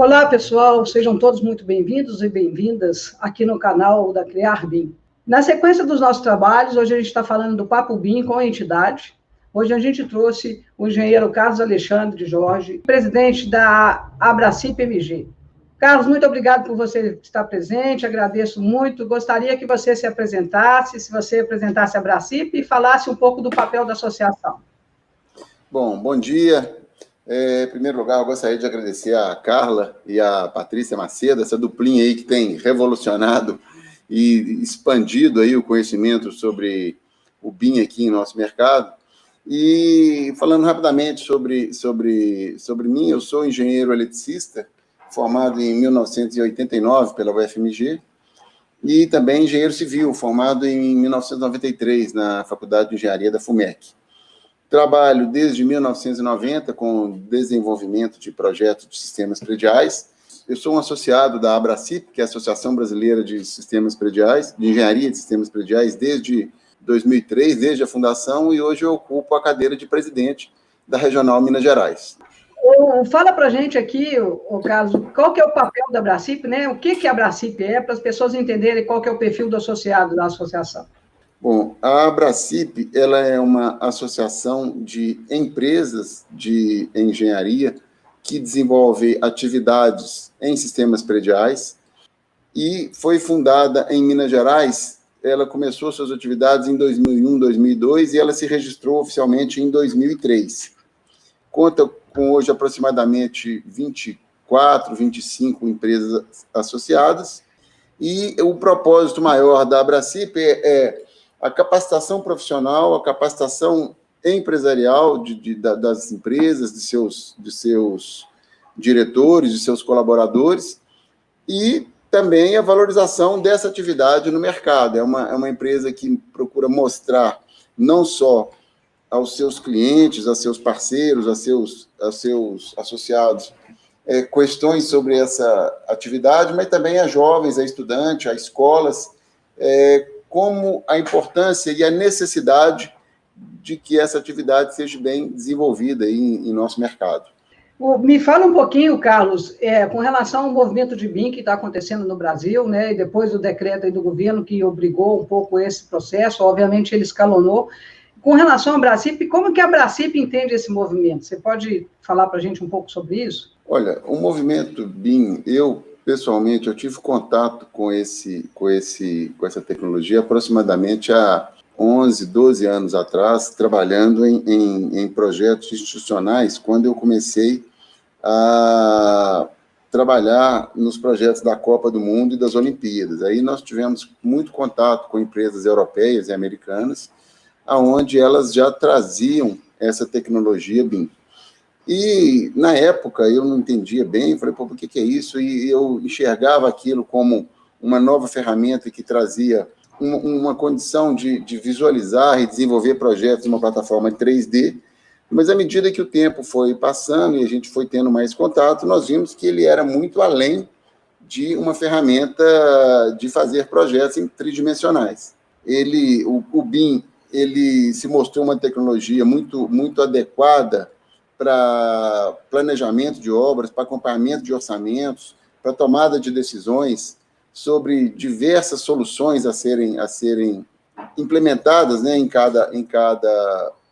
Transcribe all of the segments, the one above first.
Olá, pessoal, sejam todos muito bem-vindos e bem-vindas aqui no canal da Criar BIM. Na sequência dos nossos trabalhos, hoje a gente está falando do Papo BIM com a entidade. Hoje a gente trouxe o engenheiro Carlos Alexandre Jorge, presidente da Abracip MG. Carlos, muito obrigado por você estar presente, agradeço muito. Gostaria que você se apresentasse, se você apresentasse a Abracip e falasse um pouco do papel da associação. Bom dia. Em primeiro lugar, eu gostaria de agradecer a Carla e a Patrícia Macedo, essa duplinha aí que tem revolucionado e expandido aí o conhecimento sobre o BIM aqui em nosso mercado. E falando rapidamente sobre mim, eu sou engenheiro eletricista, formado em 1989 pela UFMG, e também engenheiro civil, formado em 1993 na Faculdade de Engenharia da FUMEC. Trabalho desde 1990 com desenvolvimento de projetos de sistemas prediais. Eu sou um associado da Abracip, que é a Associação Brasileira de Sistemas Prediais, de Engenharia de Sistemas Prediais, desde 2003, desde a fundação, e hoje eu ocupo a cadeira de presidente da Regional Minas Gerais. Fala para a gente aqui, Carlos, qual que é o papel da Abracip, né? O que a Abracip é, para as pessoas entenderem qual que é o perfil do associado da associação. Bom, a Abracip, ela é uma associação de empresas de engenharia que desenvolve atividades em sistemas prediais e foi fundada em Minas Gerais. Ela começou suas atividades em 2001, 2002 e ela se registrou oficialmente em 2003. Conta com hoje aproximadamente 24, 25 empresas associadas e o propósito maior da Abracip é a capacitação profissional, a capacitação empresarial das empresas, de seus diretores, de seus colaboradores, e também a valorização dessa atividade no mercado. É uma empresa que procura mostrar não só aos seus clientes, a seus parceiros, a seus associados, questões sobre essa atividade, mas também a jovens, a estudantes, a escolas, como a importância e a necessidade de que essa atividade seja bem desenvolvida aí em nosso mercado. Me fala um pouquinho, Carlos, com relação ao movimento de BIM que está acontecendo no Brasil, né, e depois do decreto aí do governo que obrigou um pouco esse processo, obviamente ele escalonou. Com relação à Abracip, como que a Abracip entende esse movimento? Você pode falar para a gente um pouco sobre isso? Olha, o movimento BIM, pessoalmente, eu tive contato com essa tecnologia aproximadamente há 11, 12 anos atrás, trabalhando em projetos institucionais, quando eu comecei a trabalhar nos projetos da Copa do Mundo e das Olimpíadas. Aí nós tivemos muito contato com empresas europeias e americanas, onde elas já traziam essa tecnologia BIM. E, na época, eu não entendia bem, falei, por que é isso? E eu enxergava aquilo como uma nova ferramenta que trazia uma condição de visualizar e desenvolver projetos numa plataforma 3D, mas, à medida que o tempo foi passando e a gente foi tendo mais contato, nós vimos que ele era muito além de uma ferramenta de fazer projetos tridimensionais. O BIM, ele se mostrou uma tecnologia muito adequada para planejamento de obras, para acompanhamento de orçamentos, para tomada de decisões sobre diversas soluções a serem implementadas, né, em cada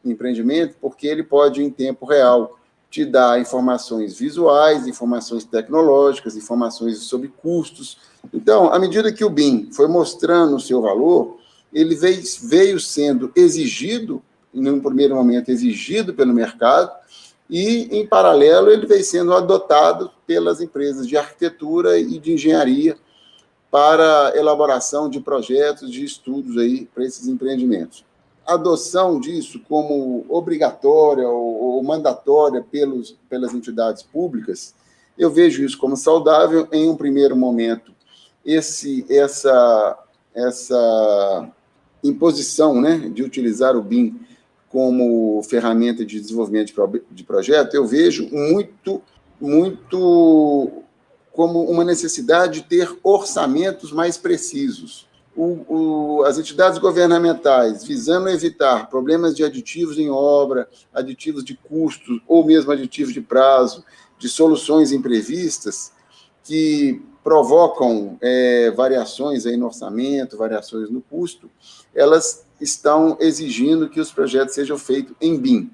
empreendimento, porque ele pode, em tempo real, te dar informações visuais, informações tecnológicas, informações sobre custos. Então, à medida que o BIM foi mostrando o seu valor, ele veio sendo exigido, em um primeiro momento exigido pelo mercado, e, em paralelo, ele veio sendo adotado pelas empresas de arquitetura e de engenharia para elaboração de projetos, de estudos aí para esses empreendimentos. A adoção disso como obrigatória ou mandatória pelas entidades públicas, eu vejo isso como saudável. Em um primeiro momento, essa imposição, né, de utilizar o BIM como ferramenta de desenvolvimento de projeto, eu vejo muito como uma necessidade de ter orçamentos mais precisos. As entidades governamentais, visando evitar problemas de aditivos em obra, aditivos de custos, ou mesmo aditivos de prazo, de soluções imprevistas, que provocam variações aí no orçamento, variações no custo, elas estão exigindo que os projetos sejam feitos em BIM.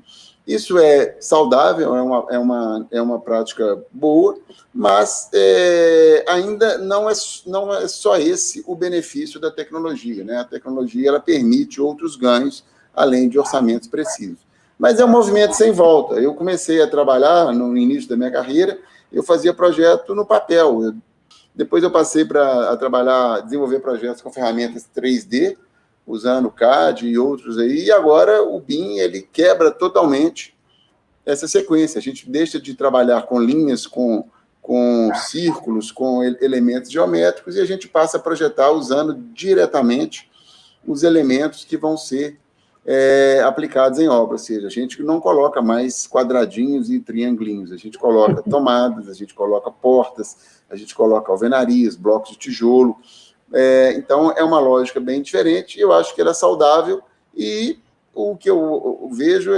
Isso é saudável, é uma prática boa, mas ainda não é só esse o benefício da tecnologia, né? A tecnologia ela permite outros ganhos, além de orçamentos precisos. Mas é um movimento sem volta. Eu comecei a trabalhar no início da minha carreira, eu fazia projeto no papel. Depois eu passei a desenvolver projetos com ferramentas 3D, usando o CAD e outros aí, e agora o BIM, ele quebra totalmente essa sequência. A gente deixa de trabalhar com linhas, com círculos, com elementos geométricos, e a gente passa a projetar usando diretamente os elementos que vão ser aplicados em obra, ou seja, a gente não coloca mais quadradinhos e triangulinhos, a gente coloca tomadas, a gente coloca portas, a gente coloca alvenarias, blocos de tijolo. Então, é uma lógica bem diferente, e eu acho que ela é saudável, e o que eu vejo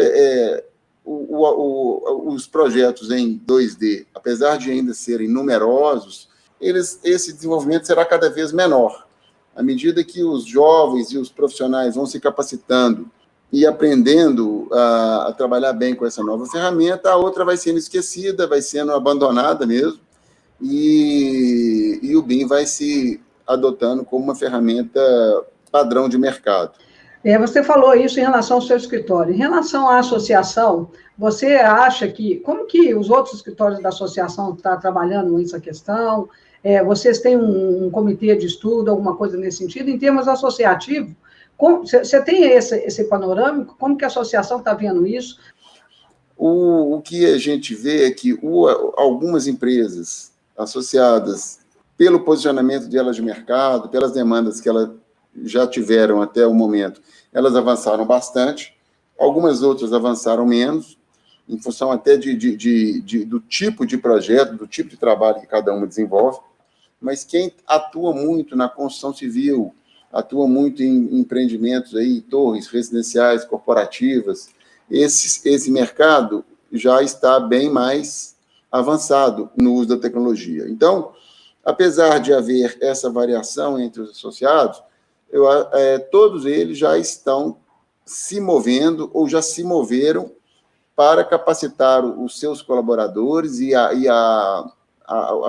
os projetos em 2D, apesar de ainda serem numerosos, esse desenvolvimento será cada vez menor. À medida que os jovens e os profissionais vão se capacitando e aprendendo a trabalhar bem com essa nova ferramenta, a outra vai sendo esquecida, vai sendo abandonada mesmo, e o BIM vai se adotando como uma ferramenta padrão de mercado. Você falou isso em relação ao seu escritório. Em relação à associação, você acha como que os outros escritórios da associação estão trabalhando nessa questão? Vocês têm um comitê de estudo, alguma coisa nesse sentido? Em termos associativos, você tem esse panorâmico? Como que a associação está vendo isso? O que a gente vê é que algumas empresas associadas, pelo posicionamento delas de mercado, pelas demandas que elas já tiveram até o momento, elas avançaram bastante, algumas outras avançaram menos, em função até do tipo de projeto, do tipo de trabalho que cada uma desenvolve, mas quem atua muito na construção civil, atua muito em empreendimentos, aí, torres residenciais, corporativas, esse mercado já está bem mais avançado no uso da tecnologia. Então, apesar de haver essa variação entre os associados, todos eles já estão se movendo ou já se moveram para capacitar os seus colaboradores e a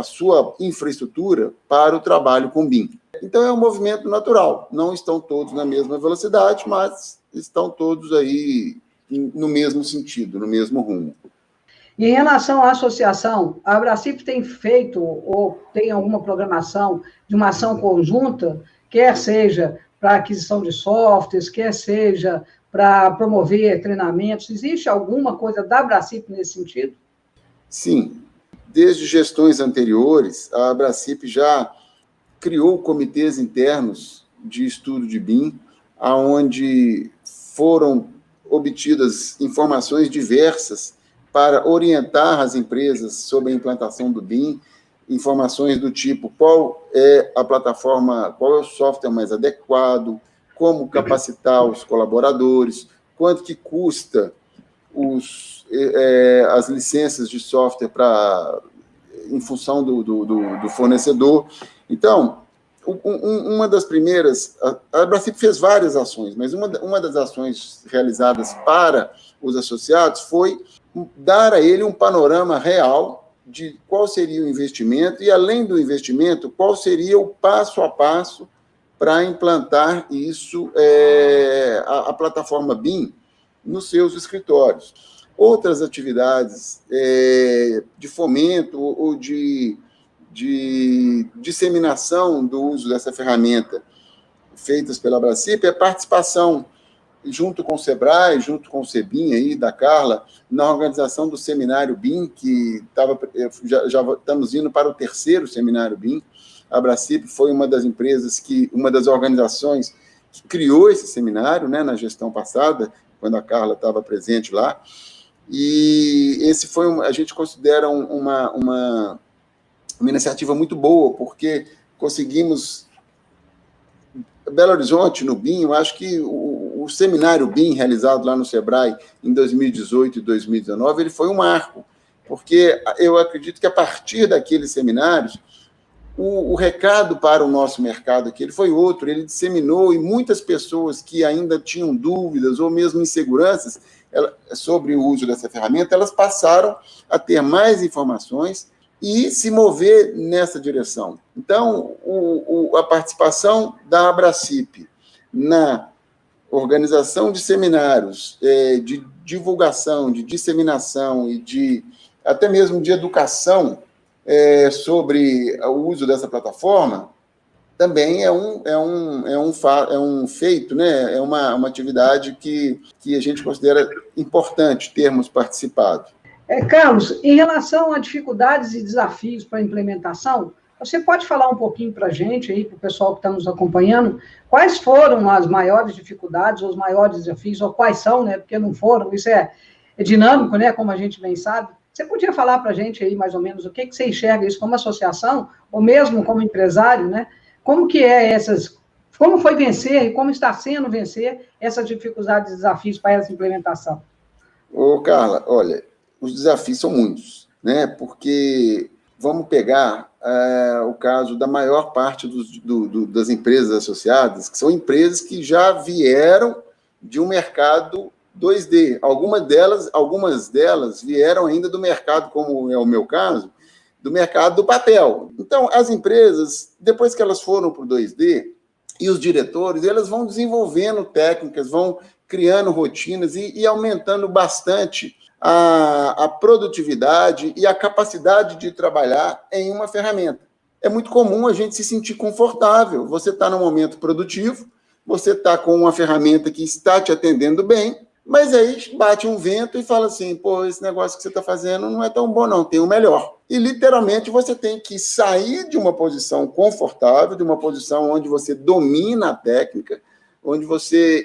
sua infraestrutura para o trabalho com BIM. Então, é um movimento natural. Não estão todos na mesma velocidade, mas estão todos aí no mesmo sentido, no mesmo rumo. E em relação à associação, a Abracip tem feito ou tem alguma programação de uma ação conjunta, quer seja para aquisição de softwares, quer seja para promover treinamentos? Existe alguma coisa da Abracip nesse sentido? Sim. Desde gestões anteriores, a Abracip já criou comitês internos de estudo de BIM, onde foram obtidas informações diversas para orientar as empresas sobre a implantação do BIM, informações do tipo qual é a plataforma, qual é o software mais adequado, como capacitar os colaboradores, quanto que custa as licenças de software em função do fornecedor. Então, uma das primeiras... A Abracip fez várias ações, mas uma das ações realizadas para os associados foi dar a ele um panorama real de qual seria o investimento e, além do investimento, qual seria o passo a passo para implantar isso, a plataforma BIM, nos seus escritórios. Outras atividades de fomento ou de disseminação do uso dessa ferramenta feitas pela Abracip é participação junto com o Sebrae, junto com o Sebim, aí, da Carla, na organização do seminário BIM, que já estamos indo para o 3º seminário BIM. A Abracip foi uma das organizações que criou esse seminário, né, na gestão passada, quando a Carla estava presente lá, e esse a gente considera uma iniciativa muito boa, porque conseguimos... Belo Horizonte, no BIM, eu acho que o seminário BIM, realizado lá no Sebrae em 2018 e 2019, ele foi um marco, porque eu acredito que, a partir daqueles seminários, o recado para o nosso mercado aqui ele foi outro, ele disseminou, e muitas pessoas que ainda tinham dúvidas ou mesmo inseguranças sobre o uso dessa ferramenta, elas passaram a ter mais informações e se mover nessa direção. Então, a participação da Abracip na organização de seminários, de divulgação, de disseminação e até mesmo de educação sobre o uso dessa plataforma, também é um feito, né? É uma atividade que a gente considera importante termos participado. Carlos, em relação a dificuldades e desafios para a implementação, você pode falar um pouquinho para a gente, aí, para o pessoal que está nos acompanhando, quais foram as maiores dificuldades, os maiores desafios, ou quais são, né? Porque não foram, isso é dinâmico, né? Como a gente bem sabe. Você podia falar para a gente aí, mais ou menos, o que você enxerga isso como associação, ou mesmo como empresário, né? Como que como foi vencer e como está sendo vencer essas dificuldades e desafios para essa implementação? Ô, Carla, olha, os desafios são muitos, né? Porque vamos pegar o caso da maior parte das empresas associadas, que são empresas que já vieram de um mercado 2D. Algumas delas vieram ainda do mercado, como é o meu caso, do mercado do papel. Então, as empresas, depois que elas foram para o 2D, e os diretores, elas vão desenvolvendo técnicas, vão criando rotinas e aumentando bastante a produtividade e a capacidade de trabalhar em uma ferramenta. É muito comum a gente se sentir confortável. Você está num momento produtivo, você está com uma ferramenta que está te atendendo bem, mas aí bate um vento e fala assim, pô, esse negócio que você está fazendo não é tão bom não, tem o melhor. E, literalmente, você tem que sair de uma posição confortável, de uma posição onde você domina a técnica, onde você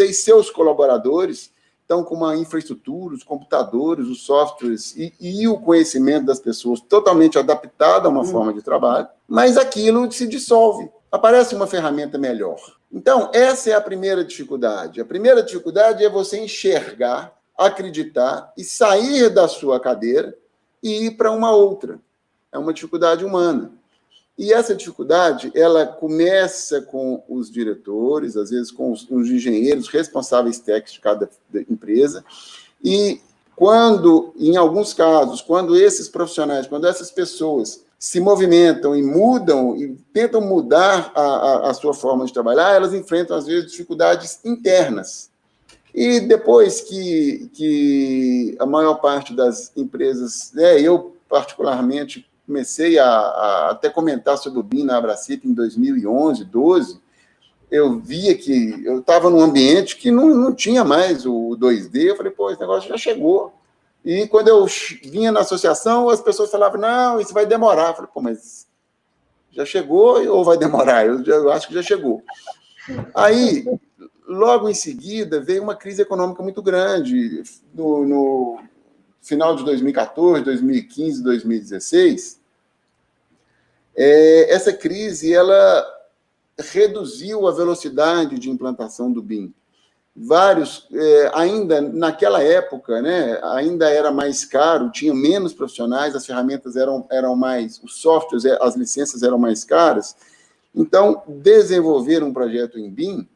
e seus colaboradores estão com uma infraestrutura, os computadores, os softwares e o conhecimento das pessoas totalmente adaptado a uma forma de trabalho, mas aquilo se dissolve. Aparece uma ferramenta melhor. Então, essa é a primeira dificuldade. A primeira dificuldade é você enxergar, acreditar e sair da sua cadeira e ir para uma outra. É uma dificuldade humana. E essa dificuldade, ela começa com os diretores, às vezes com os engenheiros responsáveis técnicos de cada empresa, e em alguns casos, quando esses profissionais, quando essas pessoas se movimentam e mudam, e tentam mudar a sua forma de trabalhar, elas enfrentam, às vezes, dificuldades internas. E depois que a maior parte das empresas, eu particularmente comecei a até comentar sobre o BIM na Abracip em 2011, 12, eu via que eu estava num ambiente que não tinha mais o 2D, eu falei, pô, esse negócio já chegou. E quando eu vinha na associação, as pessoas falavam, não, isso vai demorar. Eu falei, pô, mas já chegou ou vai demorar? Eu acho que já chegou. Aí, logo em seguida, veio uma crise econômica muito grande. No final de 2014, 2015, 2016, essa crise ela reduziu a velocidade de implantação do BIM. Ainda naquela época, né, ainda era mais caro, tinha menos profissionais, as ferramentas eram mais, os softwares, as licenças eram mais caras. Então, desenvolver um projeto em BIM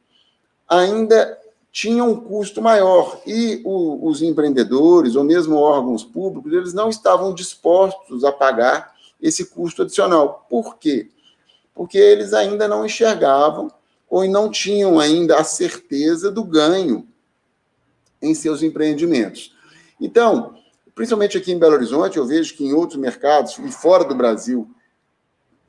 ainda tinha um custo maior, e os empreendedores, ou mesmo órgãos públicos, eles não estavam dispostos a pagar esse custo adicional. Por quê? Porque eles ainda não enxergavam ou não tinham ainda a certeza do ganho em seus empreendimentos. Então, principalmente aqui em Belo Horizonte, eu vejo que em outros mercados e fora do Brasil,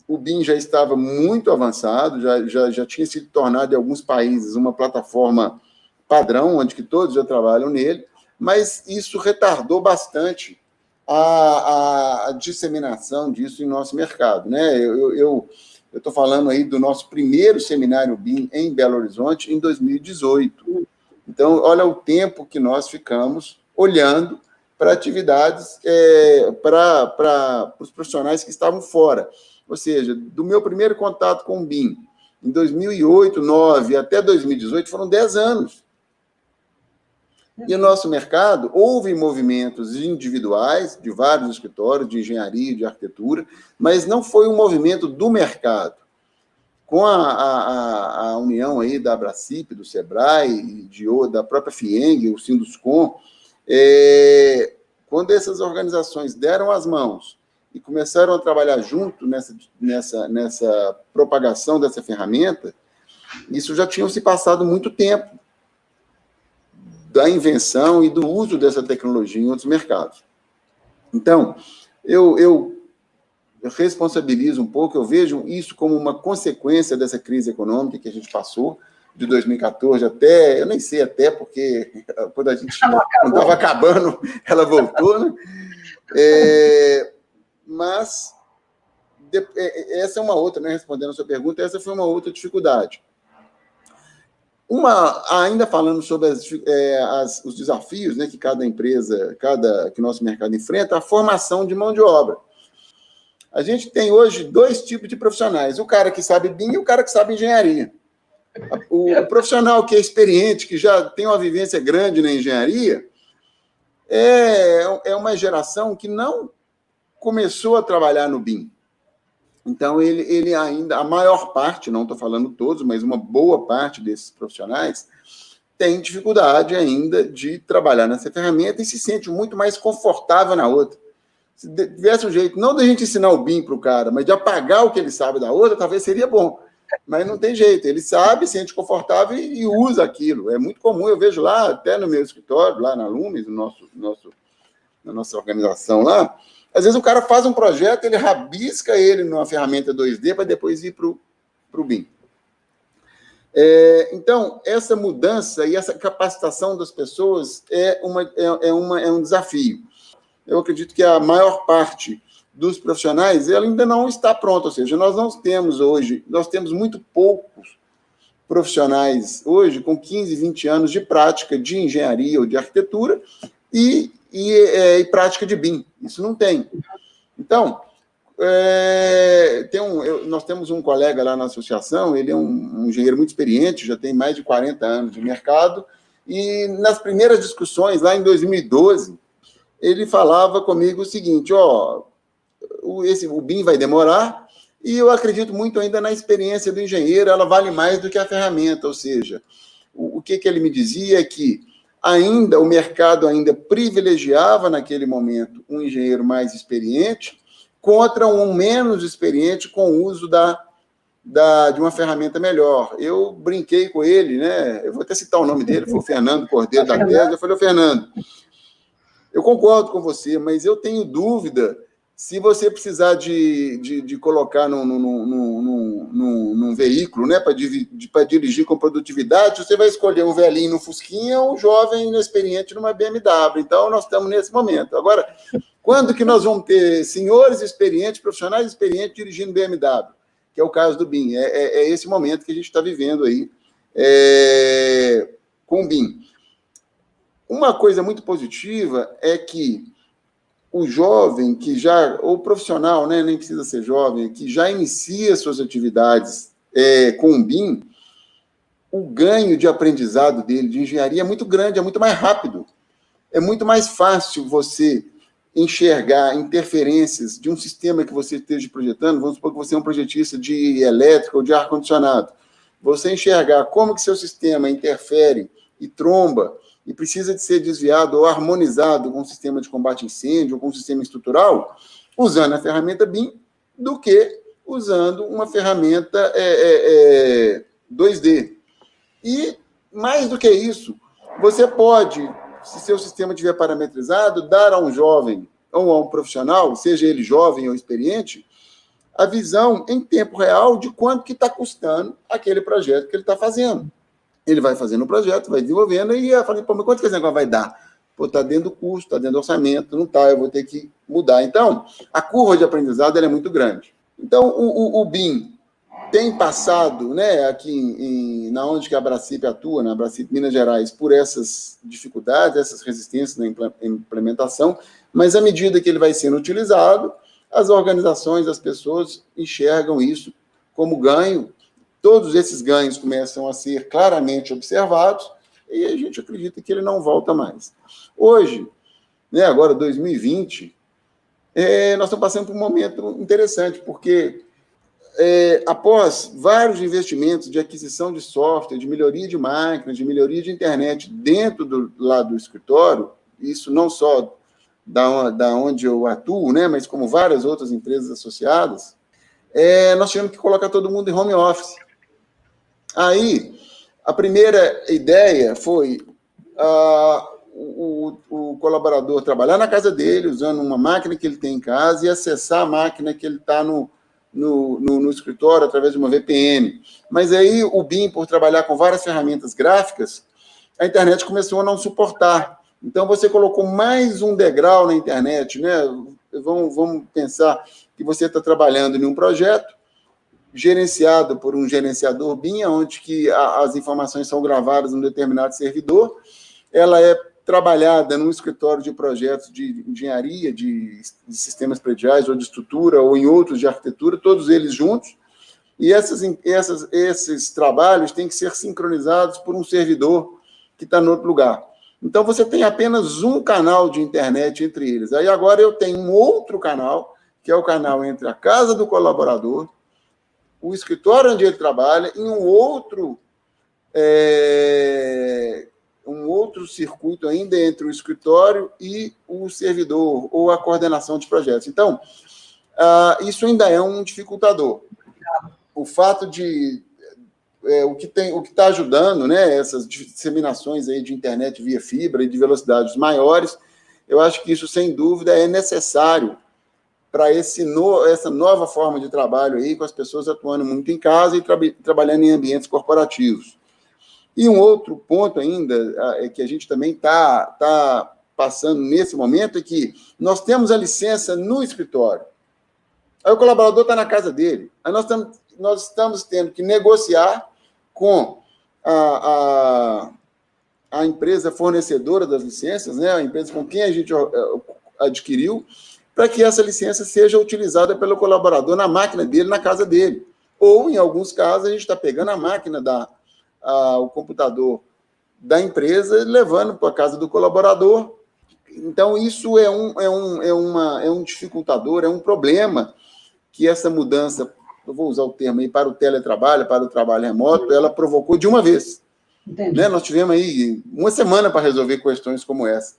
o BIM já estava muito avançado, já tinha sido tornado em alguns países uma plataforma padrão, onde que todos já trabalham nele, mas isso retardou bastante a disseminação disso em nosso mercado, né? Eu estou falando aí do nosso primeiro seminário BIM em Belo Horizonte em 2018. Então, olha o tempo que nós ficamos olhando para atividades, para os profissionais que estavam fora. Ou seja, do meu primeiro contato com o BIM, em 2008, 2009 até 2018, foram 10 anos. E o nosso mercado, houve movimentos individuais de vários escritórios de engenharia, de arquitetura, mas não foi um movimento do mercado. Com a união aí da Abracip, do Sebrae, da própria FIENG, o Sinduscom, quando essas organizações deram as mãos e começaram a trabalhar junto nessa propagação dessa ferramenta, isso já tinha se passado muito tempo da invenção e do uso dessa tecnologia em outros mercados. Então, eu responsabilizo um pouco, eu vejo isso como uma consequência dessa crise econômica que a gente passou, de 2014 até, eu nem sei até, porque quando a gente não estava acabando, ela voltou, né? Mas essa é uma outra, né? Respondendo a sua pergunta, essa foi uma outra dificuldade. Ainda falando sobre os desafios, né, que cada empresa, que o nosso mercado enfrenta, a formação de mão de obra. A gente tem hoje 2 tipos de profissionais, o cara que sabe BIM e o cara que sabe engenharia. O profissional que é experiente, que já tem uma vivência grande na engenharia, é uma geração que não começou a trabalhar no BIM. Então, ele ainda, a maior parte, não estou falando todos, mas uma boa parte desses profissionais tem dificuldade ainda de trabalhar nessa ferramenta e se sente muito mais confortável na outra. Se tivesse um jeito, não da gente ensinar o BIM para o cara, mas de apagar o que ele sabe da outra, talvez seria bom. Mas não tem jeito, ele sabe, se sente confortável e usa aquilo. É muito comum, eu vejo lá, até no meu escritório, lá na Lumes, na nossa organização lá, às vezes o cara faz um projeto, ele rabisca ele numa ferramenta 2D para depois ir para o BIM. Então, essa mudança e essa capacitação das pessoas é um desafio. Eu acredito que a maior parte dos profissionais ela ainda não está pronta, ou seja, nós temos muito poucos profissionais hoje com 15, 20 anos de prática de engenharia ou de arquitetura e prática de BIM. Isso não tem. Então, nós temos um colega lá na associação, ele é um engenheiro muito experiente, já tem mais de 40 anos de mercado, e nas primeiras discussões, lá em 2012, ele falava comigo o seguinte, o BIM vai demorar, e eu acredito muito ainda na experiência do engenheiro, ela vale mais do que a ferramenta, ou seja, o que ele me dizia é que o mercado ainda privilegiava, naquele momento, um engenheiro mais experiente contra um menos experiente com o uso de uma ferramenta melhor. Eu brinquei com ele, né? Eu vou até citar o nome dele, foi o Fernando Cordeiro da Tese. Eu falei, Fernando, eu concordo com você, mas eu tenho dúvida se você precisar de colocar num veículo, né, para dirigir com produtividade, você vai escolher um velhinho no Fusquinha ou um jovem inexperiente numa BMW. Então, nós estamos nesse momento. Agora, quando que nós vamos ter senhores experientes, profissionais experientes dirigindo BMW? Que é o caso do BIM. É esse momento que a gente está vivendo aí com o BIM. Uma coisa muito positiva é que o jovem ou o profissional, né, nem precisa ser jovem, que já inicia suas atividades com o BIM, o ganho de aprendizado dele, de engenharia, é muito grande, é muito mais rápido. É muito mais fácil você enxergar interferências de um sistema que você esteja projetando, vamos supor que você é um projetista de elétrica ou de ar-condicionado. Você enxergar como que seu sistema interfere e tromba e precisa de ser desviado ou harmonizado com um sistema de combate a incêndio ou com um sistema estrutural, usando a ferramenta BIM, do que usando uma ferramenta 2D. E, mais do que isso, você pode, se seu sistema estiver parametrizado, dar a um jovem ou a um profissional, seja ele jovem ou experiente, a visão em tempo real de quanto que está custando aquele projeto que ele está fazendo. Ele vai fazendo o projeto, vai desenvolvendo, e eu falei, mas quanto que esse negócio vai dar? Está dentro do custo, está dentro do orçamento, não está, eu vou ter que mudar. Então, a curva de aprendizado é muito grande. Então, o BIM tem passado, né, aqui na onde que a Abracip atua, na Abracip Minas Gerais, por essas dificuldades, essas resistências na implementação, mas à medida que ele vai sendo utilizado, as organizações, as pessoas enxergam isso como ganho. Todos esses ganhos começam a ser claramente observados e a gente acredita que ele não volta mais. Hoje, né, agora 2020, nós estamos passando por um momento interessante, porque após vários investimentos de aquisição de software, de melhoria de máquinas, de melhoria de internet dentro do escritório, isso não só da onde eu atuo, né, mas como várias outras empresas associadas, nós tivemos que colocar todo mundo em home office. Aí, a primeira ideia foi o colaborador trabalhar na casa dele, usando uma máquina que ele tem em casa, e acessar a máquina que ele está no escritório através de uma VPN. Mas aí o BIM, por trabalhar com várias ferramentas gráficas, a internet começou a não suportar. Então, você colocou mais um degrau na internet, né? Vamos pensar que você está trabalhando em um projeto gerenciado por um gerenciador BIM, onde que as informações são gravadas num determinado servidor, ela é trabalhada num escritório de projetos de engenharia, de sistemas prediais, ou de estrutura, ou em outros de arquitetura, todos eles juntos, e esses trabalhos têm que ser sincronizados por um servidor que está em outro lugar. Então, você tem apenas um canal de internet entre eles. Aí, agora, eu tenho um outro canal, que é o canal entre a casa do colaborador, o escritório onde ele trabalha, e um outro circuito ainda entre o escritório e o servidor, ou a coordenação de projetos. Então, isso ainda é um dificultador. O fato de... o que está ajudando, né, essas disseminações aí de internet via fibra e de velocidades maiores, eu acho que isso, sem dúvida, é necessário para essa nova forma de trabalho aí, com as pessoas atuando muito em casa e trabalhando em ambientes corporativos. E um outro ponto ainda, que a gente também está passando nesse momento, é que nós temos a licença no escritório. Aí o colaborador está na casa dele. Aí nós estamos tendo que negociar com a empresa fornecedora das licenças, né, a empresa com quem a gente adquiriu, para que essa licença seja utilizada pelo colaborador na máquina dele, na casa dele. Ou, em alguns casos, a gente está pegando a máquina, o computador da empresa, levando para a casa do colaborador. Então, isso é um dificultador, é um problema que essa mudança, eu vou usar o termo aí, para o teletrabalho, para o trabalho remoto, ela provocou de uma vez. Né? Nós tivemos aí uma semana para resolver questões como essa.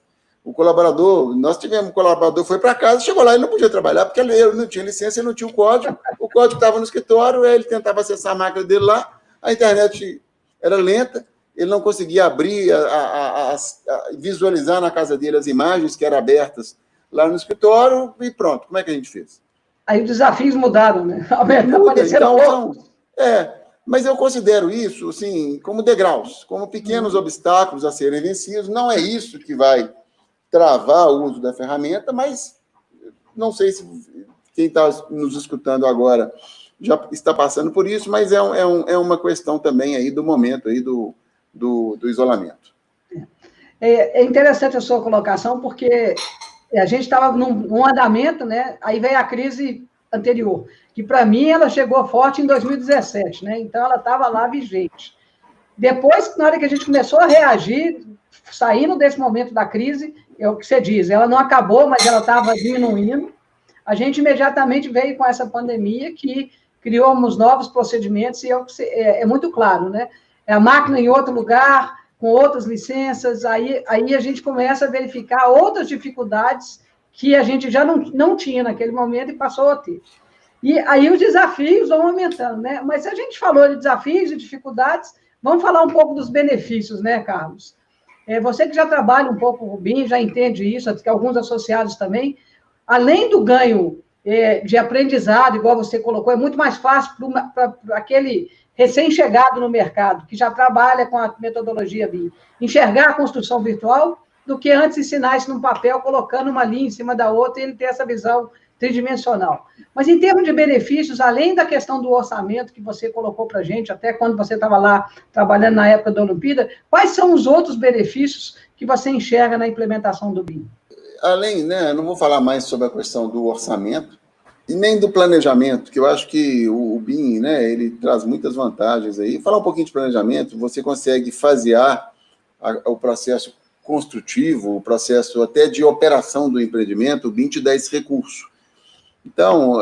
Nós tivemos um colaborador, foi para casa, chegou lá e não podia trabalhar, porque ele não tinha licença, ele não tinha o código estava no escritório, ele tentava acessar a máquina dele lá, a internet era lenta, ele não conseguia abrir, visualizar na casa dele as imagens que eram abertas lá no escritório, e pronto, como é que a gente fez? Aí os desafios mudaram, né? Apareceram outros. Mas eu considero isso, assim, como degraus, como pequenos obstáculos a serem vencidos. Não é isso que vai travar o uso da ferramenta, mas não sei se quem está nos escutando agora já está passando por isso, mas é uma questão também aí do momento aí do isolamento. É interessante a sua colocação, porque a gente estava num andamento, né? Aí veio a crise anterior, que para mim ela chegou forte em 2017, né? Então ela estava lá vigente. Depois, na hora que a gente começou a reagir, saindo desse momento da crise, é o que você diz, ela não acabou, mas ela estava diminuindo. A gente imediatamente veio com essa pandemia que criamos novos procedimentos, e é muito claro, né? É a máquina em outro lugar, com outras licenças, aí a gente começa a verificar outras dificuldades que a gente já não tinha naquele momento e passou a ter. E aí os desafios vão aumentando, né? Mas se a gente falou de desafios e dificuldades, vamos falar um pouco dos benefícios, né, Carlos? Você que já trabalha um pouco com o BIM, já entende isso, que alguns associados também, além do ganho de aprendizado, igual você colocou, é muito mais fácil para aquele recém-chegado no mercado, que já trabalha com a metodologia BIM, enxergar a construção virtual, do que antes ensinar isso num papel, colocando uma linha em cima da outra, e ele ter essa visão tridimensional. Mas, em termos de benefícios, além da questão do orçamento que você colocou para a gente, até quando você estava lá trabalhando na época da Olimpíada, quais são os outros benefícios que você enxerga na implementação do BIM? Além, né, não vou falar mais sobre a questão do orçamento e nem do planejamento, que eu acho que o BIM, né, ele traz muitas vantagens aí. Falar um pouquinho de planejamento, você consegue fasear o processo construtivo, o processo até de operação do empreendimento, o BIM te dá esse recurso. Então,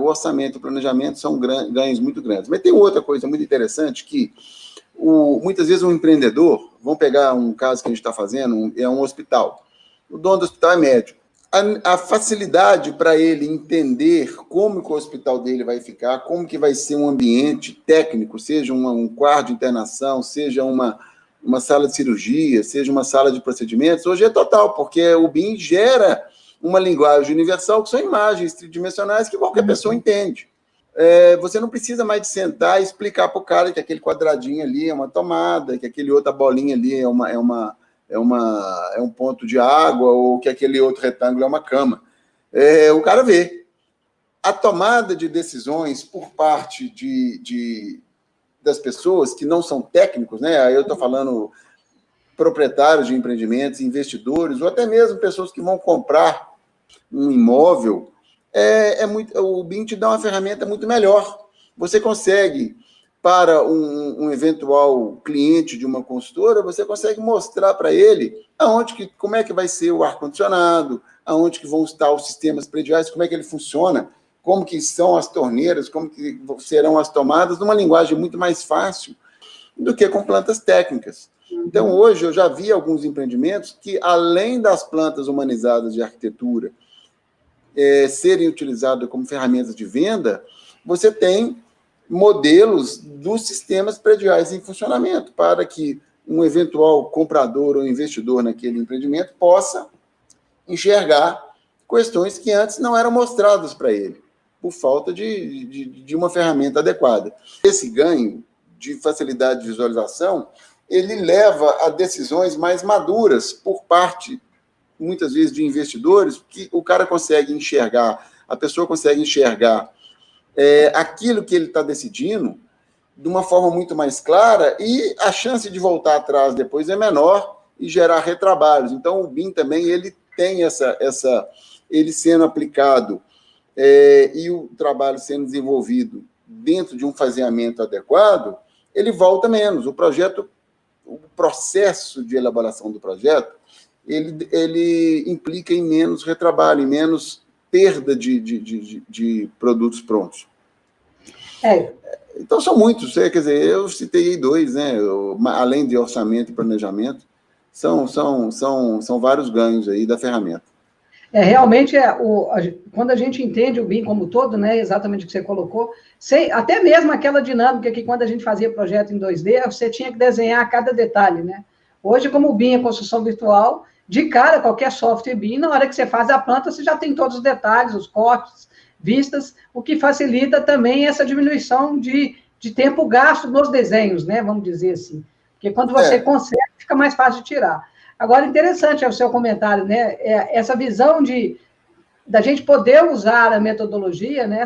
o orçamento e o planejamento são ganhos muito grandes. Mas tem outra coisa muito interessante que, muitas vezes, um empreendedor, vamos pegar um caso que a gente está fazendo, é um hospital. O dono do hospital é médico. A facilidade para ele entender como que o hospital dele vai ficar, como que vai ser um ambiente técnico, seja um quarto de internação, seja uma sala de cirurgia, seja uma sala de procedimentos, hoje é total, porque o BIM gera uma linguagem universal, que são imagens tridimensionais que qualquer pessoa entende. Você não precisa mais de sentar e explicar para o cara que aquele quadradinho ali é uma tomada, que aquele outra bolinha ali é um ponto de água, ou que aquele outro retângulo é uma cama. O cara vê. A tomada de decisões por parte das pessoas que não são técnicos, né? Aí eu estou falando proprietários de empreendimentos, investidores, ou até mesmo pessoas que vão comprar um imóvel, o BIM te dá uma ferramenta muito melhor. Você consegue, para um eventual cliente de uma consultora, você consegue mostrar para ele como é que vai ser o ar-condicionado, aonde que vão estar os sistemas prediais, como é que ele funciona, como que são as torneiras, como que serão as tomadas, numa linguagem muito mais fácil do que com plantas técnicas. Então, hoje, eu já vi alguns empreendimentos que, além das plantas humanizadas de arquitetura serem utilizadas como ferramentas de venda, você tem modelos dos sistemas prediais em funcionamento, para que um eventual comprador ou investidor naquele empreendimento possa enxergar questões que antes não eram mostradas para ele, por falta de uma ferramenta adequada. Esse ganho de facilidade de visualização, ele leva a decisões mais maduras por parte, muitas vezes, de investidores, que o cara consegue enxergar, a pessoa consegue enxergar aquilo que ele está decidindo de uma forma muito mais clara, e a chance de voltar atrás depois é menor e gerar retrabalhos. Então, o BIM também ele tem ele sendo aplicado e o trabalho sendo desenvolvido dentro de um faseamento adequado, ele volta menos. O processo de elaboração do projeto, ele implica em menos retrabalho, em menos perda de produtos prontos. Então, são muitos. Quer dizer, eu citei 2, né? Além de orçamento e planejamento, são vários ganhos aí da ferramenta. Realmente, quando a gente entende o BIM como todo, né, exatamente o que você colocou, até mesmo aquela dinâmica que, quando a gente fazia projeto em 2D, você tinha que desenhar cada detalhe, né? Hoje, como o BIM é construção virtual, de cara, qualquer software BIM, na hora que você faz a planta, você já tem todos os detalhes, os cortes, vistas, o que facilita também essa diminuição de tempo gasto nos desenhos, né, vamos dizer assim. Porque quando você consegue, fica mais fácil de tirar. Agora, interessante é o seu comentário, né? Essa visão da gente poder usar a metodologia, né?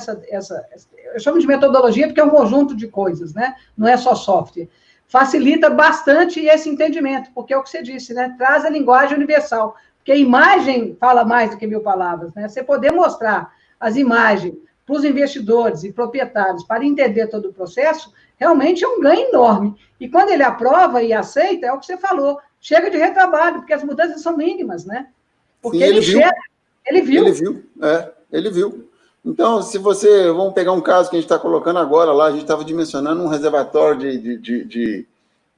Eu chamo de metodologia porque é um conjunto de coisas, né? Não é só software. Facilita bastante esse entendimento, porque é o que você disse, né? Traz a linguagem universal. Porque a imagem fala mais do que 1000 palavras, né? Você poder mostrar as imagens para os investidores e proprietários para entender todo o processo, realmente é um ganho enorme. E quando ele aprova e aceita, é o que você falou, chega de retrabalho, porque as mudanças são mínimas, né? Porque sim, ele enxerga, ele viu. Então, vamos pegar um caso que a gente está colocando agora lá, a gente estava dimensionando um reservatório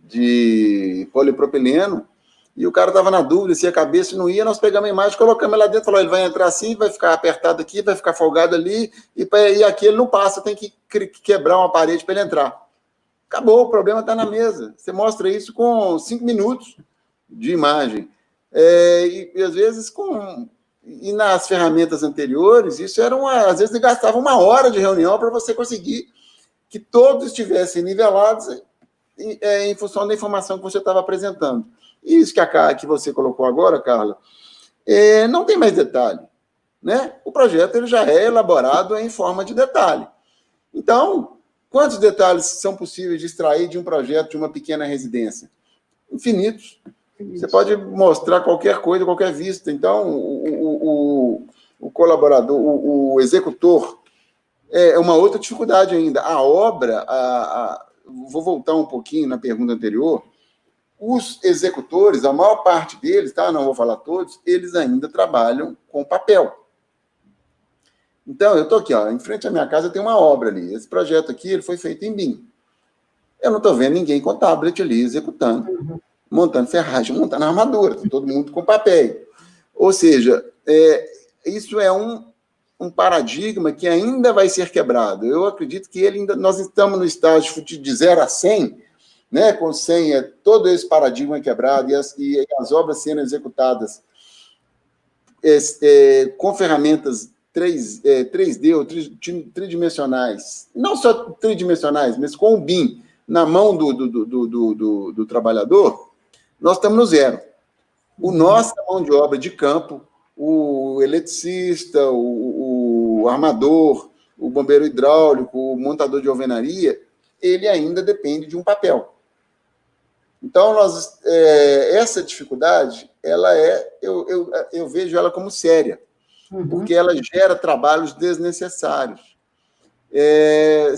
de polipropileno, e o cara estava na dúvida se a cabeça não ia, nós pegamos a imagem, colocamos lá dentro, falou, ele vai entrar assim, vai ficar apertado aqui, vai ficar folgado ali, e aqui ele não passa, tem que quebrar uma parede para ele entrar. Acabou, o problema está na mesa. Você mostra isso com 5 minutos de imagem. E às vezes, e nas ferramentas anteriores, isso às vezes gastava 1 hora de reunião para você conseguir que todos estivessem nivelados em função da informação que você estava apresentando. E isso que você colocou agora, Carla, não tem mais detalhe, né? O projeto ele já é elaborado em forma de detalhe. Então, quantos detalhes são possíveis de extrair de um projeto de uma pequena residência? Infinitos. Você pode mostrar qualquer coisa, qualquer vista. Então, o colaborador, o executor, é uma outra dificuldade ainda. A obra, vou voltar um pouquinho na pergunta anterior, os executores, a maior parte deles, tá? Não vou falar todos, eles ainda trabalham com papel. Então, eu estou aqui, ó, em frente à minha casa tem uma obra ali. Esse projeto aqui ele foi feito em BIM. Eu não estou vendo ninguém com tablet ali executando, montando ferragem, montando armadura, todo mundo com papel. Ou seja, isso é um paradigma que ainda vai ser quebrado. Eu acredito que nós estamos no estágio de 0 a 100, né? Com 100 todo esse paradigma quebrado e as obras sendo executadas com ferramentas 3D ou tridimensionais, não só tridimensionais, mas com o BIM na mão do trabalhador, nós estamos no zero. Nossa mão de obra de campo, o eletricista, o armador, o bombeiro hidráulico, o montador de alvenaria, ele ainda depende de um papel. Então, essa dificuldade, eu vejo ela como séria, porque ela gera trabalhos desnecessários.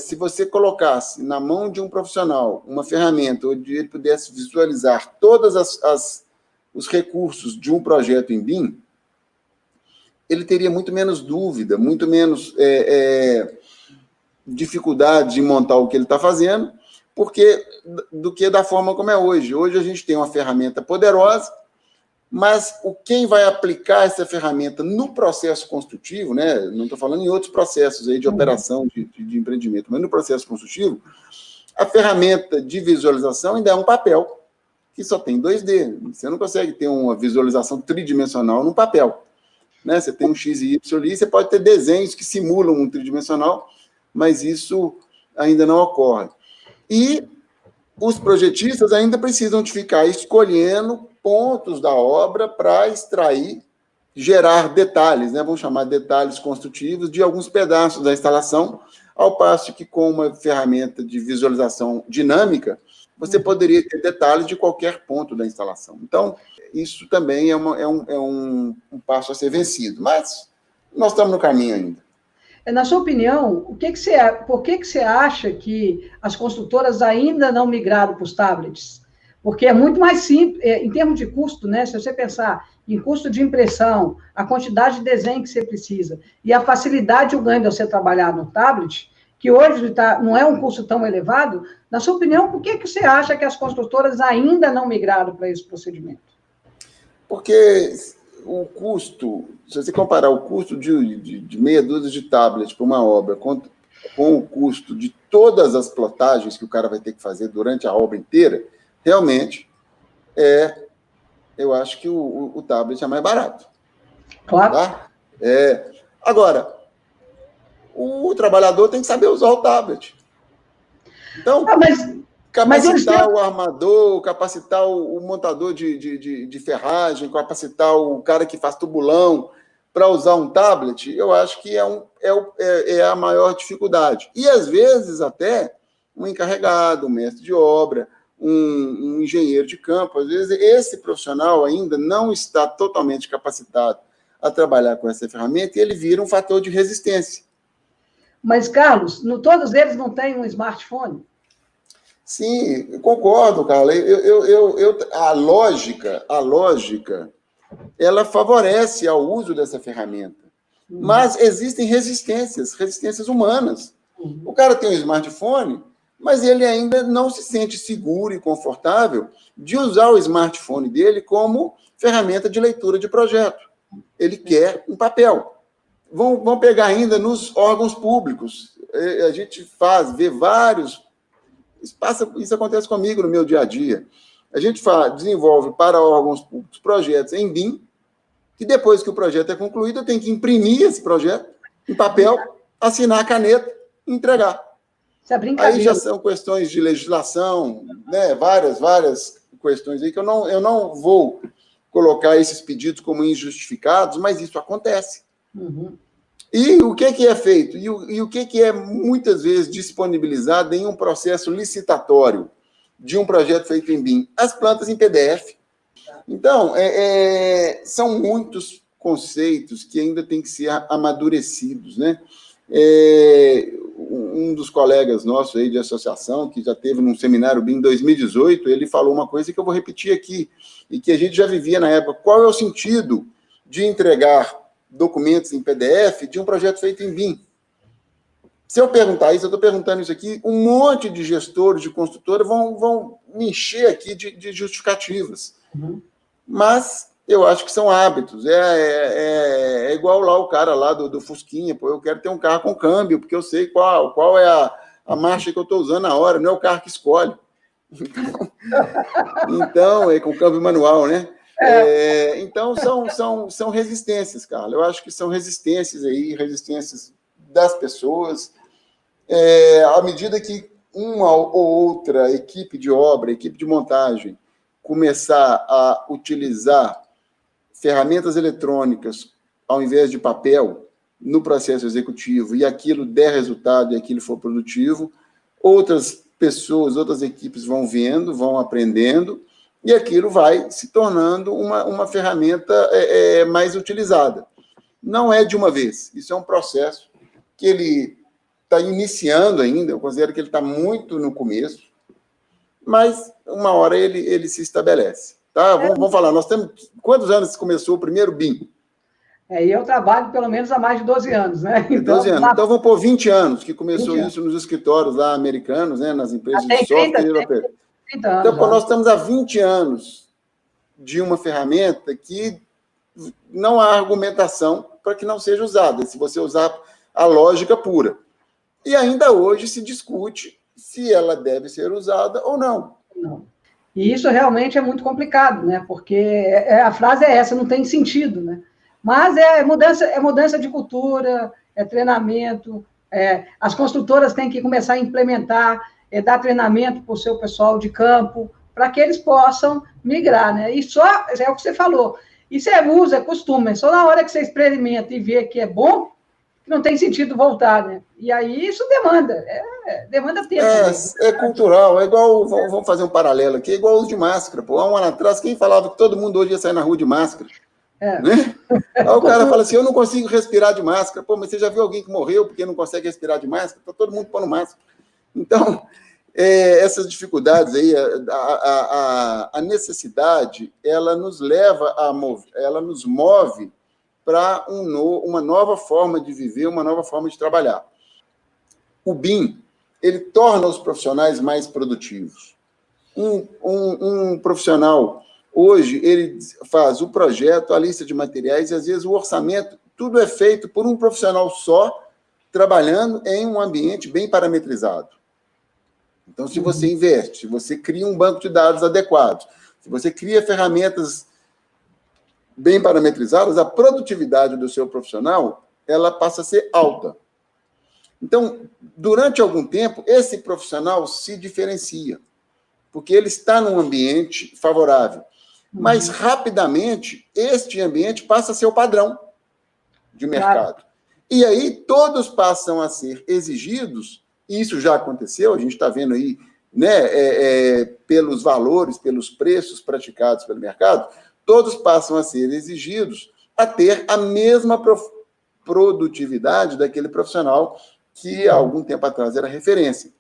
Se você colocasse na mão de um profissional uma ferramenta onde ele pudesse visualizar todos os recursos de um projeto em BIM, ele teria muito menos dúvida, muito menos dificuldade de montar o que ele está fazendo, do que da forma como é hoje. Hoje a gente tem uma ferramenta poderosa, mas quem vai aplicar essa ferramenta no processo construtivo, né? Não estou falando em outros processos aí de operação de empreendimento, mas no processo construtivo, a ferramenta de visualização ainda é um papel que só tem 2D. Você não consegue ter uma visualização tridimensional no papel, né? Você tem um X e Y ali, você pode ter desenhos que simulam um tridimensional, mas isso ainda não ocorre. E os projetistas ainda precisam de ficar escolhendo pontos da obra para extrair, gerar detalhes, né? Vamos chamar de detalhes construtivos de alguns pedaços da instalação, ao passo que com uma ferramenta de visualização dinâmica, você poderia ter detalhes de qualquer ponto da instalação. Então, isso também é um passo a ser vencido, mas nós estamos no caminho ainda. Na sua opinião, por que você acha que as construtoras ainda não migraram para os tablets? Porque é muito mais simples, em termos de custo, né? Se você pensar em custo de impressão, a quantidade de desenho que você precisa e a facilidade e o ganho de você trabalhar no tablet, que hoje não é um custo tão elevado, na sua opinião, por que você acha que as construtoras ainda não migraram para esse procedimento? Porque o custo, se você comparar o custo de meia dúzia de tablets para uma obra com o custo de todas as plotagens que o cara vai ter que fazer durante a obra inteira, realmente, eu acho que o tablet é mais barato. Claro. Tá? Agora, o trabalhador tem que saber usar o tablet. Então, capacitar o armador, capacitar o montador de ferragem, capacitar o cara que faz tubulão para usar um tablet, eu acho que é a maior dificuldade. E, às vezes, até um encarregado, um mestre de obra, um engenheiro de campo, às vezes esse profissional ainda não está totalmente capacitado a trabalhar com essa ferramenta e ele vira um fator de resistência. Mas, Carlos, todos eles não têm um smartphone? Sim, eu concordo, Carla. A lógica, ela favorece ao uso dessa ferramenta. Mas existem resistências humanas. O cara tem um smartphone, mas ele ainda não se sente seguro e confortável de usar o smartphone dele como ferramenta de leitura de projeto. Ele quer um papel. Vão pegar ainda nos órgãos públicos. A gente vê vários... Isso acontece comigo no meu dia a dia. A gente desenvolve para órgãos públicos projetos em BIM, que depois que o projeto é concluído, eu tenho que imprimir esse projeto em papel, assinar a caneta e entregar. Isso é brincadeira. Aí já são questões de legislação, né? Várias questões aí que eu não vou colocar esses pedidos como injustificados, mas isso acontece. E o que é feito? E o que é, muitas vezes, disponibilizado em um processo licitatório de um projeto feito em BIM? As plantas em PDF. Então, são muitos conceitos que ainda têm que ser amadurecidos, né? um dos colegas nossos aí de associação, que já teve num seminário BIM em 2018, ele falou uma coisa que eu vou repetir aqui, e que a gente já vivia na época. Qual é o sentido de entregar documentos em PDF de um projeto feito em BIM? Se eu perguntar isso, eu estou perguntando isso aqui, um monte de gestores, de construtores vão me encher aqui de justificativas. Uhum. Mas eu acho que são hábitos. É igual lá o cara lá do Fusquinha, pô, eu quero ter um carro com câmbio, porque eu sei qual é a marcha que eu estou usando na hora, não é o carro que escolhe. Então, é com câmbio manual, né? Então, são resistências, Carla. Eu acho que são resistências aí, resistências das pessoas. À medida que uma ou outra equipe de obra, equipe de montagem, começar a utilizar ferramentas eletrônicas ao invés de papel no processo executivo e aquilo der resultado e aquilo for produtivo, outras pessoas, outras equipes vão vendo, vão aprendendo e aquilo vai se tornando uma ferramenta mais utilizada. Não é de uma vez, isso é um processo que ele está iniciando ainda, eu considero que ele está muito no começo, mas uma hora ele se estabelece. Tá? Vamos falar, nós temos... Quantos anos começou o primeiro BIM? E eu trabalho pelo menos há mais de 12 anos, né? Então, 12 anos. Então, vamos pôr 20 anos, que começou isso nos escritórios lá americanos, né? Nas empresas de software. 30 anos, então, nós estamos há 20 anos de uma ferramenta que não há argumentação para que não seja usada, se você usar a lógica pura. E ainda hoje se discute se ela deve ser usada ou não. Não. E isso realmente é muito complicado, né? Porque a frase é essa, não tem sentido, né? Mas é mudança de cultura, é treinamento, as construtoras têm que começar a implementar, dar treinamento para o seu pessoal de campo, para que eles possam migrar, né? E só, é o que você falou, isso usa, é costume, só na hora que você experimenta e vê que é bom, não tem sentido voltar, né? E aí isso demanda tempo. É cultural, é igual, vamos fazer um paralelo aqui, é igual o uso de máscara. Pô, há um ano atrás, quem falava que todo mundo hoje ia sair na rua de máscara? Né? Aí o cara fala assim, eu não consigo respirar de máscara. Pô, mas você já viu alguém que morreu porque não consegue respirar de máscara? Está todo mundo pondo máscara. Então, essas dificuldades aí, a necessidade, ela nos leva ela nos move para uma nova forma de viver, uma nova forma de trabalhar. O BIM, ele torna os profissionais mais produtivos. Um profissional, hoje, ele faz o projeto, a lista de materiais, e às vezes o orçamento, tudo é feito por um profissional só, trabalhando em um ambiente bem parametrizado. Então, se você investe, se você cria um banco de dados adequado, se você cria ferramentas bem parametrizadas, a produtividade do seu profissional, ela passa a ser alta. Então, durante algum tempo, esse profissional se diferencia, porque ele está num ambiente favorável. Mas, rapidamente, este ambiente passa a ser o padrão de mercado. Claro. E aí, todos passam a ser exigidos, e isso já aconteceu, a gente está vendo aí, né, pelos valores, pelos preços praticados pelo mercado, todos passam a ser exigidos a ter a mesma produtividade daquele profissional que, há algum tempo atrás, era referência.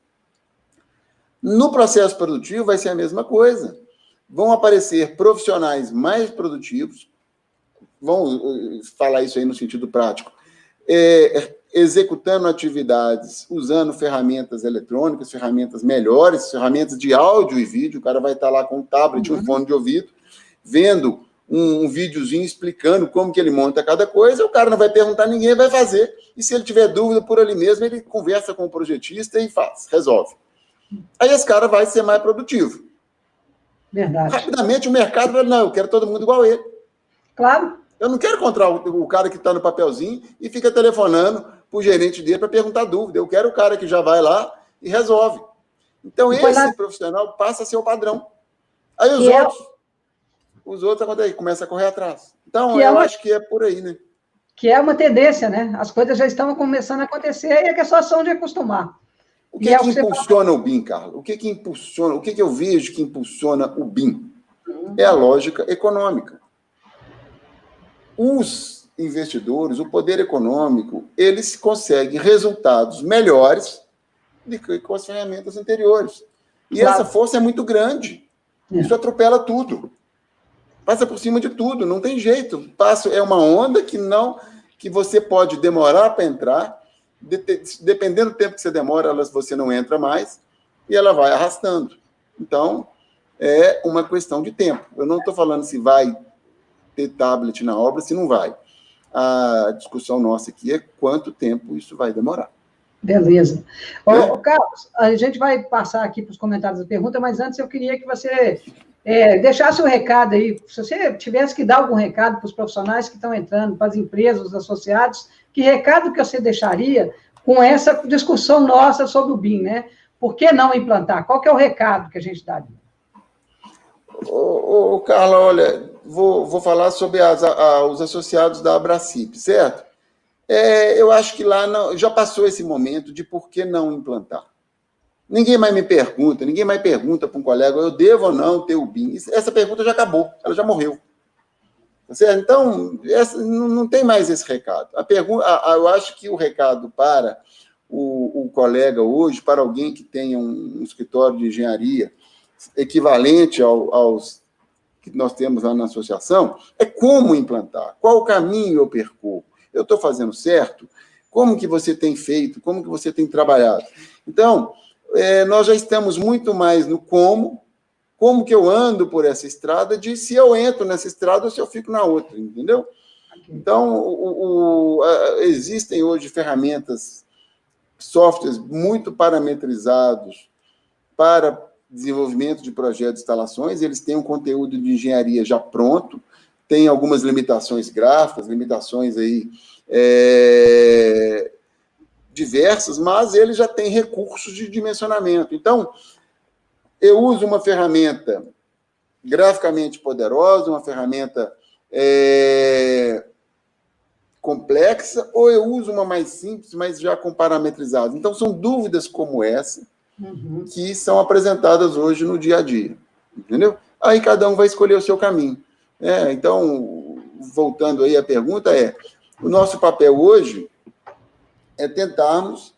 No processo produtivo, vai ser a mesma coisa. Vão aparecer profissionais mais produtivos, vamos falar isso aí no sentido prático, executando atividades, usando ferramentas eletrônicas, ferramentas melhores, ferramentas de áudio e vídeo, o cara vai estar lá com um tablet, um fone de ouvido, vendo um videozinho explicando como que ele monta cada coisa, o cara não vai perguntar a ninguém, vai fazer, e se ele tiver dúvida por ali mesmo, ele conversa com o projetista e faz, resolve. Aí esse cara vai ser mais produtivo. Verdade. Rapidamente o mercado vai, não, eu quero todo mundo igual ele. Claro. Eu não quero encontrar o cara que está no papelzinho e fica telefonando para o gerente dele para perguntar dúvida. Eu quero o cara que já vai lá e resolve. Então, esse profissional passa a ser o padrão. Aí os outros começam a correr atrás. Então, eu acho que é por aí, né? Que é uma tendência, né? As coisas já estão começando a acontecer e é só ação de acostumar. O que impulsiona o BIM, Carla? O que impulsiona? O que eu vejo que impulsiona o BIM? É a lógica econômica. Os investidores, o poder econômico, eles conseguem resultados melhores do que com as ferramentas anteriores. E Claro. Essa força é muito grande. Isso atropela tudo. Passa por cima de tudo, não tem jeito. É uma onda que você pode demorar para entrar, dependendo do tempo que você demora, você não entra mais, e ela vai arrastando. Então, é uma questão de tempo. Eu não estou falando se vai ter tablet na obra, se não vai. A discussão nossa aqui é quanto tempo isso vai demorar. Beleza. Carlos, a gente vai passar aqui para os comentários da pergunta, mas antes eu queria que você deixasse um recado aí, se você tivesse que dar algum recado para os profissionais que estão entrando, para as empresas, os associados, que recado que você deixaria com essa discussão nossa sobre o BIM, né? Por que não implantar? Qual que é o recado que a gente daria? Carla, olha, vou falar sobre os associados da Abracip, certo? Eu acho que lá já passou esse momento de por que não implantar. Ninguém mais me pergunta, ninguém mais pergunta para um colega, eu devo ou não ter o BIM? Essa pergunta já acabou, ela já morreu. Tá certo? Então, não tem mais esse recado. Eu acho que o recado para o colega hoje, para alguém que tenha um escritório de engenharia equivalente aos que nós temos lá na associação, é como implantar, qual o caminho eu percorro. Eu estou fazendo certo? Como que você tem feito? Como que você tem trabalhado? Então, nós já estamos muito mais no como que eu ando por essa estrada, de se eu entro nessa estrada ou se eu fico na outra, entendeu? Então, existem hoje ferramentas, softwares muito parametrizados para desenvolvimento de projetos de instalações, eles têm um conteúdo de engenharia já pronto, tem algumas limitações gráficas, limitações aí diversas, mas ele já tem recursos de dimensionamento. Então, eu uso uma ferramenta graficamente poderosa, uma ferramenta complexa, ou eu uso uma mais simples, mas já com parametrizados. Então, são dúvidas como essa que são apresentadas hoje no dia a dia, entendeu? Aí cada um vai escolher o seu caminho. Então, voltando aí à pergunta, o nosso papel hoje é tentarmos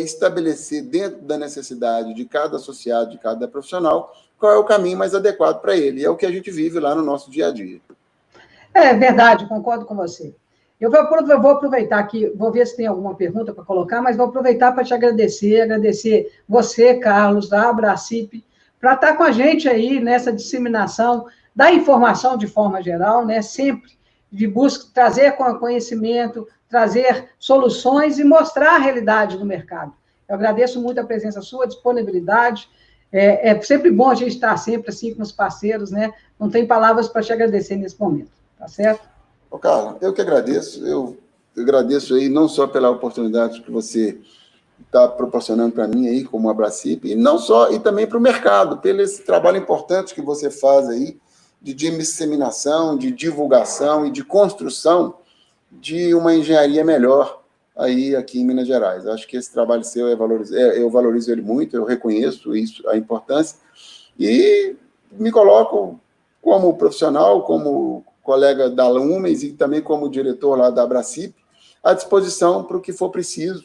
estabelecer dentro da necessidade de cada associado, de cada profissional, qual é o caminho mais adequado para ele. E é o que a gente vive lá no nosso dia a dia. É verdade, concordo com você. Eu vou aproveitar aqui, vou ver se tem alguma pergunta para colocar, mas vou aproveitar para te agradecer você, Carlos, da Abracip, para estar com a gente aí nessa disseminação da informação de forma geral, né? Sempre de busca, trazer conhecimento, trazer soluções e mostrar a realidade do mercado. Eu agradeço muito a presença sua, a disponibilidade. É sempre bom a gente estar sempre assim com os parceiros, né? Não tem palavras para te agradecer nesse momento, tá certo? Carla, eu que agradeço. Eu agradeço aí não só pela oportunidade que você está proporcionando para mim aí, como Abracip, e também para o mercado, pelo esse trabalho importante que você faz aí, de disseminação, de divulgação e de construção de uma engenharia melhor aí aqui em Minas Gerais. Acho que esse trabalho seu eu valorizo ele muito, eu reconheço isso, a importância, e me coloco como profissional, como colega da Lumens e também como diretor lá da Abracip, à disposição para o que for preciso,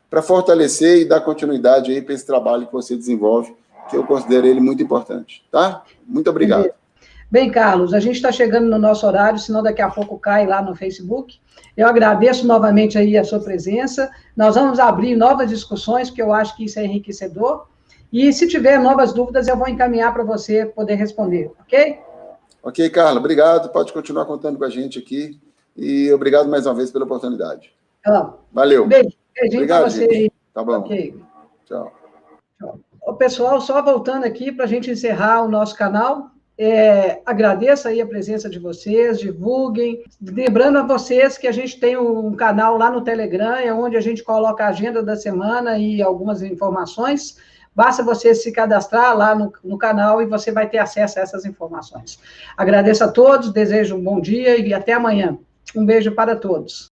para fortalecer e dar continuidade aí para esse trabalho que você desenvolve, que eu considero ele muito importante, tá? Muito obrigado. Bem, Carlos, a gente está chegando no nosso horário, senão daqui a pouco cai lá no Facebook. Eu agradeço novamente aí a sua presença. Nós vamos abrir novas discussões, porque eu acho que isso é enriquecedor. E se tiver novas dúvidas, eu vou encaminhar para você poder responder, ok? Ok, Carla, obrigado. Pode continuar contando com a gente aqui. E obrigado mais uma vez pela oportunidade. Valeu. Beijinho para você aí. Tá bom. Ok. Tchau. O pessoal, só voltando aqui para a gente encerrar o nosso canal, agradeço aí a presença de vocês, divulguem. Lembrando a vocês que a gente tem um canal lá no Telegram, onde a gente coloca a agenda da semana e algumas informações. Basta você se cadastrar lá no canal e você vai ter acesso a essas informações. Agradeço a todos, desejo um bom dia e até amanhã. Um beijo para todos.